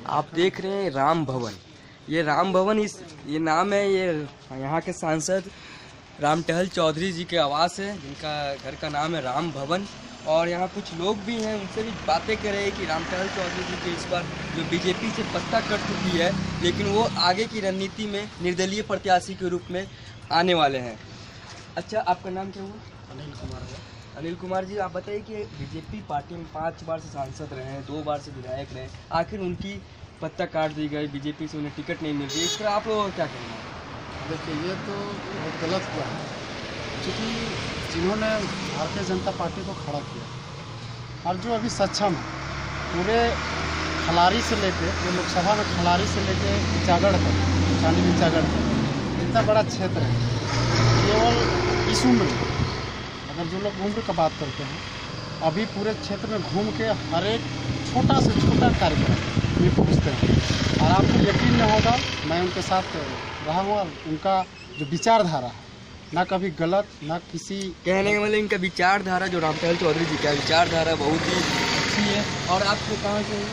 आप देख रहे हैं राम भवन। ये राम भवन ये नाम है, ये यहाँ के सांसद राम टहल चौधरी जी के आवास है, जिनका घर का नाम है राम भवन। और यहाँ कुछ लोग भी हैं, उनसे भी बातें कर रहे हैं कि राम टहल चौधरी जी के इस बार जो बीजेपी से पत्ता कट चुकी है, लेकिन वो आगे की रणनीति में निर्दलीय प्रत्याशी के रूप में आने वाले हैं। अच्छा, आपका नाम क्या हुआ? अनिल कुमार। अनिल कुमार जी, आप बताइए कि बीजेपी पार्टी में 5 बार से सांसद रहे हैं, 2 बार से विधायक रहे, आखिर उनकी पत्ता काट दी गई, बीजेपी से उन्हें टिकट नहीं मिल रही, इस पर आप लोगों का क्या कहना है? देखिए, ये तो बहुत गलत हुआ है, क्योंकि जिन्होंने भारतीय जनता पार्टी को खड़ा किया और जो अभी सक्षम है, पूरे खलारी से लेके जो लोकसभा में खलारी से लेके ईचागढ़ तक, चांदी ईचागढ़ तक इतना बड़ा क्षेत्र है। केवल इस उम्र में, अगर जो लोग उम्र का बात करते हैं, अभी पूरे क्षेत्र में घूम के हर एक छोटा से छोटा कार्यक्रम ये पहुँचते हैं। और आपको यकीन नहीं होगा, मैं उनके साथ रहा हूँ और उनका जो विचारधारा है, ना कभी गलत, ना किसी कहने का मतलब इनका विचारधारा, जो राम टहल चौधरी जी का विचारधारा बहुत ही अच्छी है। और आपको कहाँ से,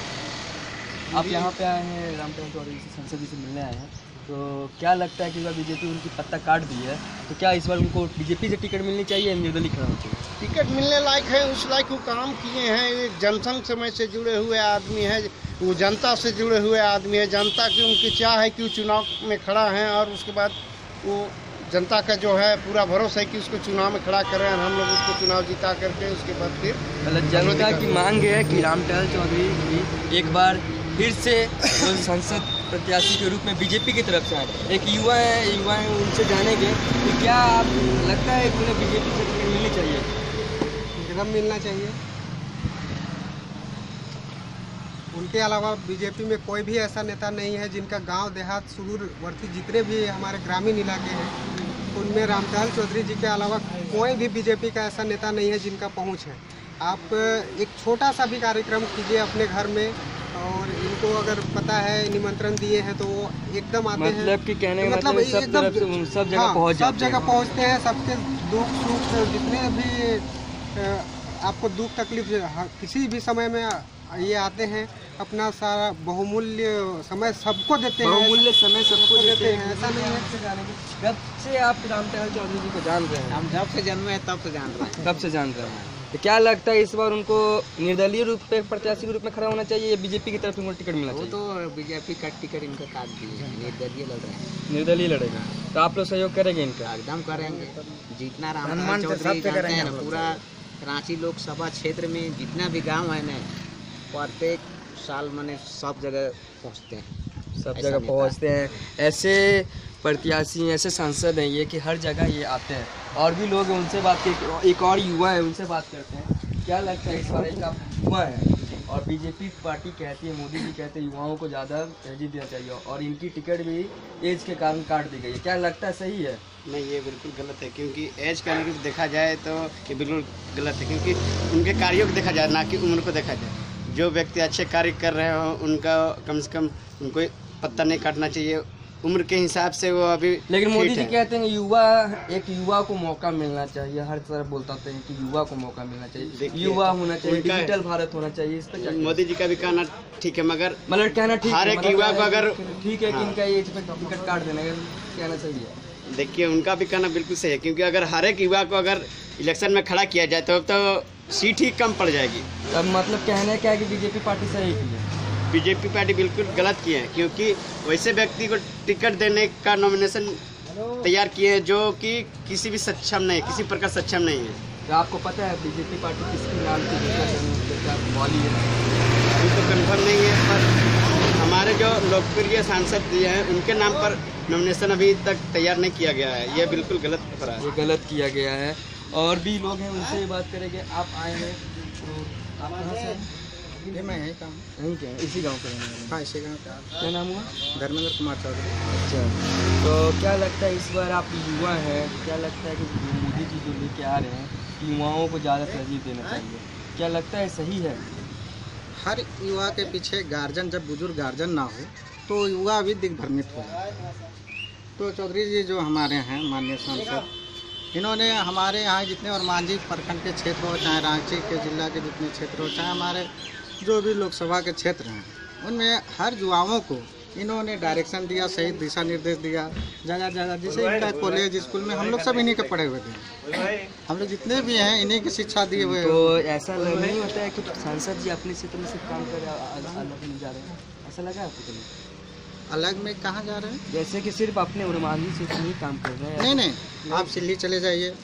आप यहाँ पे आए हैं राम टहल चौधरी से, संसद जी से मिलने आए हैं, तो क्या लगता है कि इस बार बीजेपी उनकी पत्ता काट दी है, तो क्या इस बार उनको बीजेपी से टिकट मिलनी चाहिए या निर्दलीय खड़ा होना चाहिए? टिकट मिलने लायक है, उस लायक वो काम किए हैं। ये जनसंघ समय से जुड़े हुए आदमी है, वो जनता से जुड़े हुए आदमी है। जनता की उनकी चाह है कि वो चुनाव में खड़ा हैं, और उसके बाद वो जनता का जो है पूरा भरोसा है कि उसको चुनाव में खड़ा करें और हम लोग उसको चुनाव जीता करके उसके बाद फिर मतलब जनता की मांग है कि राम टहल चौधरी भी एक बार फिर से संसद प्रत्याशी के रूप में बीजेपी की तरफ से आए। एक युवा है उनसे जानेंगे कि क्या आप लगता है कि उन्हें बीजेपी से टिकट मिलनी चाहिए? एकदम मिलना चाहिए। उनके अलावा बीजेपी में कोई भी ऐसा नेता नहीं है जिनका गांव देहात सुदूरवर्ती जितने भी हमारे ग्रामीण इलाके हैं, उनमें राम टहल चौधरी जी के अलावा कोई भी बीजेपी का ऐसा नेता नहीं है जिनका पहुंच है। आप एक छोटा सा भी कार्यक्रम कीजिए अपने घर में, और इनको अगर पता है निमंत्रण दिए हैं तो वो एकदम आते हैं। मतलब कि कहने का मतलब सब तरफ से सब जगह पहुंच जाते हैं। सब जगह पहुंचते हैं। सबके दुख सुख जितने भी आपको दुख तकलीफ किसी भी समय में ये आते हैं, अपना सारा बहुमूल्य समय सबको देते हैं। बहुमूल्य समय सबको देते हैं, ऐसा नहीं है। कब से आप राम टहल चौधरी जी को जान रहे हैं? हम जब से जन्मे हैं तब से जान रहे हैं। तब से जान रहे हैं। तो क्या लगता है इस बार उनको निर्दलीय रूप पे प्रत्याशी के रूप में खड़ा होना चाहिए या बीजेपी की तरफ से उनको टिकट मिलना चाहिए? वो तो बीजेपी का टिकट इनका काट दिए, निर्दलीय लड़ रहे हैं। निर्दलीय लड़ेगा, तो आप लोग सहयोग करेंगे इनका? एकदम करेंगे। जितना राम टहल चौधरी जानते हैं, पूरा रांची लोकसभा क्षेत्र में जितना भी गाँव है ना, प्रत्येक साल मैंने सब जगह पहुँचते हैं। सब जगह पहुँचते हैं। ऐसे प्रत्याशी, ऐसे सांसद हैं ये कि हर जगह ये आते हैं। और भी लोग हैं, उनसे बात करके, एक और युवा है उनसे बात करते हैं। क्या लगता है इस बार एक आप युवा है और बीजेपी पार्टी कहती है, मोदी जी कहते हैं युवाओं को ज़्यादा तरजीह देना चाहिए, और इनकी टिकट भी एज के कारण काट दी गई है, क्या लगता है सही है? नहीं, ये बिल्कुल गलत है, क्योंकि एज का देखा जाए तो ये बिल्कुल गलत है, क्योंकि उनके कार्यों को देखा जाए, ना कि उम्र को देखा जाए। जो व्यक्ति अच्छे कार्य कर रहे हो उनका कम से कम उनको पत्ता नहीं काटना चाहिए, उम्र के हिसाब से वो अभी। लेकिन मोदी जी कहते हैं युवा को मौका मिलना चाहिए, हर तरफ बोलता है कि युवा को मौका मिलना चाहिए, युवा होना चाहिए, डिजिटल भारत होना चाहिए। इस पर मोदी जी का भी कहना ठीक है, मगर मतलब कहना ठीक है, हर एक युवा को अगर ठीक है कि इनका एज पे टिकट काट देना कहना सही है। देखिए, उनका भी कहना बिल्कुल सही है, क्योंकि अगर हर एक युवा को अगर इलेक्शन में खड़ा किया जाए तो सीट ही कम पड़ जाएगी। अब मतलब कहना क्या है कि बीजेपी पार्टी सही की है? बीजेपी पार्टी बिल्कुल गलत की है, क्योंकि वैसे व्यक्ति को टिकट देने का नॉमिनेशन तैयार किए हैं जो कि किसी भी सक्षम नहीं, किसी प्रकार सक्षम नहीं है। तो आपको पता है बीजेपी पार्टी किसके नाम की वाली है? अभी तो कंफर्म नहीं है, पर हमारे जो लोकप्रिय सांसद जी हैं उनके नाम पर नॉमिनेशन अभी तक तैयार नहीं किया गया है। ये बिल्कुल गलत हो रहा है, ये गलत किया गया है। और भी लोग हैं, उनसे भी बात करेंगे। आप आए हैं तो आप कहाँ से? ये मैं यहीं का हूँ। यहीं के हैं, इसी गांव के रहने वाले? हाँ, इसी गाँव का। क्या नाम हुआ? धर्मेंद्र कुमार चौधरी। अच्छा, तो क्या लगता है इस बार आप युवा हैं, क्या लगता है कि मोदी जी जो लेके आ रहे हैं युवाओं को ज़्यादा तरजीह देना चाहिए, क्या लगता है सही है? हर युवा के पीछे गार्जियन, जब बुजुर्ग गार्जियन ना हो तो युवा भी दिग्भ्रमित हो जाता है। तो चौधरी जी जो हमारे हैं माननीय सांसद, इन्होंने हमारे यहाँ जितने और मांझी प्रखंड के क्षेत्र हो, चाहे रांची के जिला के जितने क्षेत्र हो, चाहे हमारे जो भी लोकसभा के क्षेत्र हैं, उनमें हर युवाओं को इन्होंने डायरेक्शन दिया, सही दिशा निर्देश दिया जगह जगह। जैसे इनका कॉलेज स्कूल में हम लोग सब इन्हीं के पढ़े हुए थे, हम लोग जितने भी हैं इन्हीं की शिक्षा दिए हुए। तो ऐसा नहीं होता है कि सांसद जी अपने क्षेत्र में सिर्फ काम कर अलग नहीं जा रहे हैं, ऐसा लगा आपको कभी? अलग में कहाँ जा रहे हैं? जैसे कि सिर्फ अपने उर्मांगी क्षेत्र में ही काम कर रहे हैं। नहीं नहीं, आप सिल्ली चले जाइए,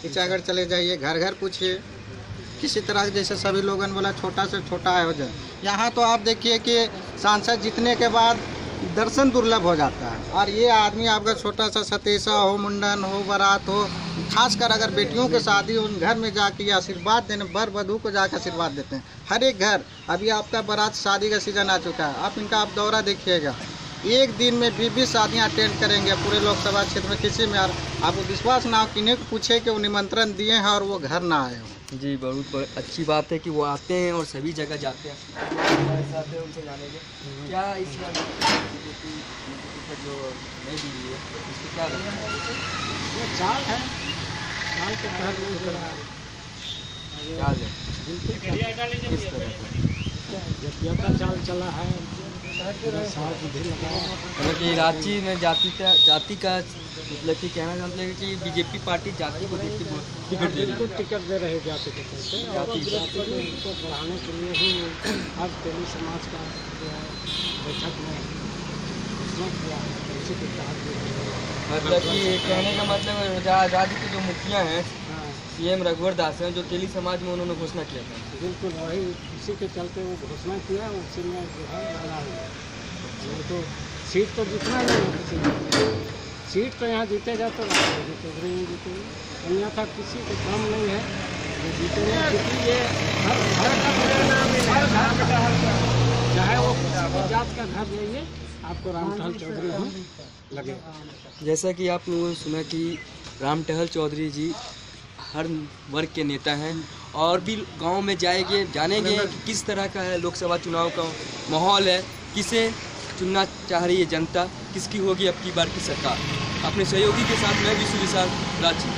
टीचागढ़ चले जाइए, घर घर पूछिए, किसी तरह जैसे सभी लोगों ने बोला छोटा से छोटा आयोजन। यहाँ तो आप देखिए कि सांसद जीतने के बाद दर्शन दुर्लभ हो जाता है, और ये आदमी आपका छोटा सा सतीसा हो, मुंडन हो, बारात हो, खासकर अगर बेटियों के शादी उन घर में जाके आशीर्वाद देने, वर वधू को जाकर आशीर्वाद देते हैं हर एक घर। अभी आपका बारात शादी का सीजन आ चुका है, आप इनका आप दौरा देखिएगा, एक दिन में 20 शादियाँ अटेंड करेंगे पूरे लोकसभा क्षेत्र में, किसी में आपको विश्वास ना हो किन्हीं को पूछे कि वो निमंत्रण दिए हैं और वो घर ना आए हो। जी बहुत अच्छी बात है कि वो आते हैं और सभी जगह जाते हैं। उनसे जानेंगे क्या इस जो नहीं दी है इसको क्या ये चाल है, चाल के तहत चाल चला है। मतलब कि रांची में जाति का मतलब कि कहना चाहते हैं कि बीजेपी पार्टी जाति को देख के टिकट दे रही है। टिकट दे रहे जाति के तौर पे, और जाति को बढ़ाने के लिए ही आज तेली समाज का जो है बैठक में घोषणा किया है, इसी के तहत। मतलब कि कहने का मतलब राज्य के जो मुखिया हैं CM रघुवर दास हैं, जो तेली समाज में उन्होंने घोषणा किया था। बिल्कुल वही, इसी के चलते वो घोषणा किया, उसी में जो है लड़ा हुआ। तो सीट तो जितना नहीं है किसी को, सीट तो यहाँ जीतेगा तो चौधरी नहीं जीतेगा, यहाँ का किसी को काम नहीं है जो जीतेगा। क्योंकि ये हर चाहे वो किसी भी जात का घर जाइए, आपको रामटहल चौधरी हम लगेगा। जैसा कि आप लोगों ने सुना कि रामटहल चौधरी जी हर वर्ग के नेता हैं, और भी गांव में जानेंगे कि किस तरह का है लोकसभा चुनाव का माहौल है, किसे चुनना चाह रही है जनता, किसकी होगी अब की बार की सरकार। अपने सहयोगी के साथ मैं विशु विशाल, रांची।